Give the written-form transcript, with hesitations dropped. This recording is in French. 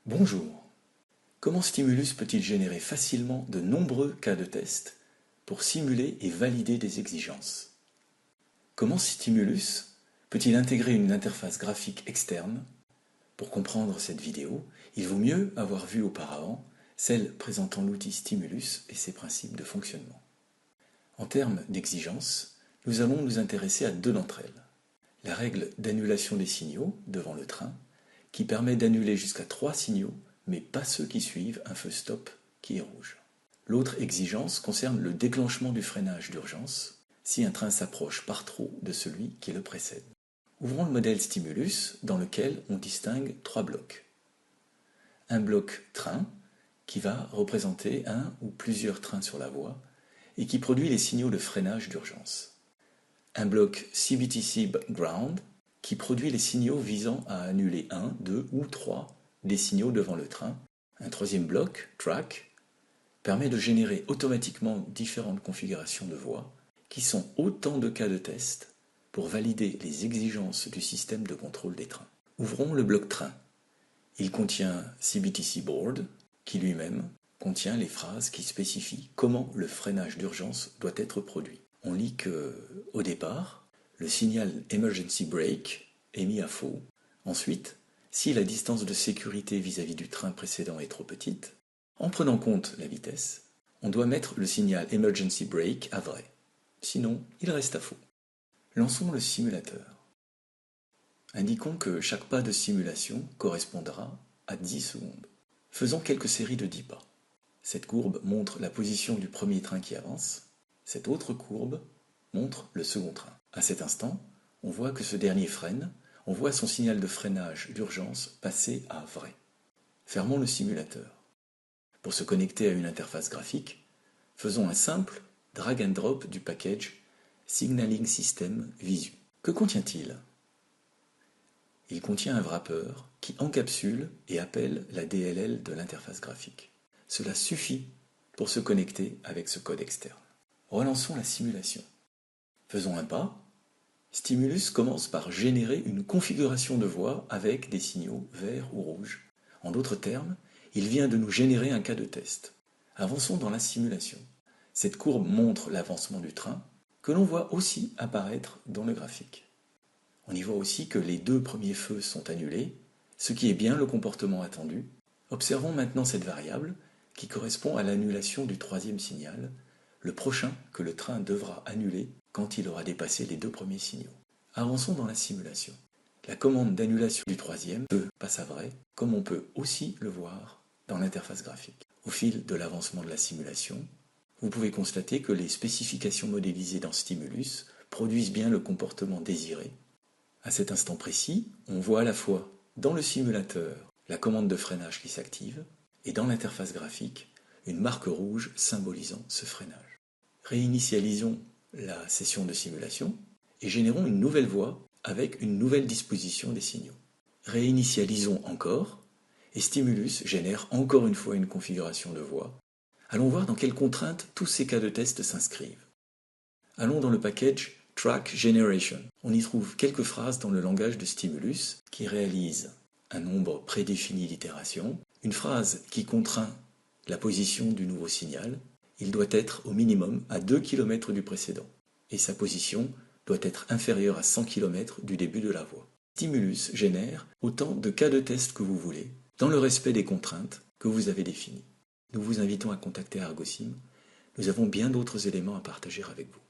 Bonjour. Comment Stimulus peut-il générer facilement de nombreux cas de test pour simuler et valider des exigences? Comment Stimulus peut-il intégrer une interface graphique externe? Pour comprendre cette vidéo, il vaut mieux avoir vu auparavant celle présentant l'outil Stimulus et ses principes de fonctionnement. En termes d'exigences, nous allons nous intéresser à deux d'entre elles. La règle d'annulation des signaux devant le train, qui permet d'annuler jusqu'à 3 signaux, mais pas ceux qui suivent un feu stop qui est rouge. L'autre exigence concerne le déclenchement du freinage d'urgence, si un train s'approche par trop de celui qui le précède. Ouvrons le modèle Stimulus, dans lequel on distingue 3 blocs. Un bloc train, qui va représenter un ou plusieurs trains sur la voie, et qui produit les signaux de freinage d'urgence. Un bloc CBTC Ground, qui produit les signaux visant à annuler 1, 2 ou 3 des signaux devant le train. Un troisième bloc, Track, permet de générer automatiquement différentes configurations de voies, qui sont autant de cas de test pour valider les exigences du système de contrôle des trains. Ouvrons le bloc train. Il contient CBTC Board, qui lui-même contient les phrases qui spécifient comment le freinage d'urgence doit être produit. On lit que, au départ, le signal Emergency Brake est mis à faux. Ensuite, si la distance de sécurité vis-à-vis du train précédent est trop petite, en prenant compte la vitesse, on doit mettre le signal Emergency Brake à vrai. Sinon, il reste à faux. Lançons le simulateur. Indiquons que chaque pas de simulation correspondra à 10 secondes. Faisons quelques séries de 10 pas. Cette courbe montre la position du premier train qui avance. Cette autre courbe montre le second train. À cet instant, on voit que ce dernier freine. On voit son signal de freinage d'urgence passer à vrai. Fermons le simulateur. Pour se connecter à une interface graphique, faisons un simple drag and drop du package Signaling System Visu. Que contient-il? Il contient un wrapper qui encapsule et appelle la DLL de l'interface graphique. Cela suffit pour se connecter avec ce code externe. Relançons la simulation. Faisons un pas. Stimulus commence par générer une configuration de voie avec des signaux verts ou rouges. En d'autres termes, il vient de nous générer un cas de test. Avançons dans la simulation. Cette courbe montre l'avancement du train, que l'on voit aussi apparaître dans le graphique. On y voit aussi que les 2 premiers feux sont annulés, ce qui est bien le comportement attendu. Observons maintenant cette variable qui correspond à l'annulation du 3e signal, le prochain que le train devra annuler quand il aura dépassé les 2 premiers signaux. Avançons dans la simulation. La commande d'annulation du 3e feu passe à vrai, comme on peut aussi le voir dans l'interface graphique. Au fil de l'avancement de la simulation, vous pouvez constater que les spécifications modélisées dans Stimulus produisent bien le comportement désiré. À cet instant précis, on voit à la fois dans le simulateur la commande de freinage qui s'active et dans l'interface graphique une marque rouge symbolisant ce freinage. Réinitialisons la session de simulation et générons une nouvelle voie avec une nouvelle disposition des signaux. Réinitialisons encore et Stimulus génère encore une fois une configuration de voie. Allons voir dans quelles contraintes tous ces cas de test s'inscrivent. Allons dans le package Track Generation. On y trouve quelques phrases dans le langage de Stimulus qui réalisent un nombre prédéfini d'itérations, une phrase qui contraint la position du nouveau signal. Il doit être au minimum à 2 km du précédent, et sa position doit être inférieure à 100 km du début de la voie. Stimulus génère autant de cas de test que vous voulez, dans le respect des contraintes que vous avez définies. Nous vous invitons à contacter Argosim. Nous avons bien d'autres éléments à partager avec vous.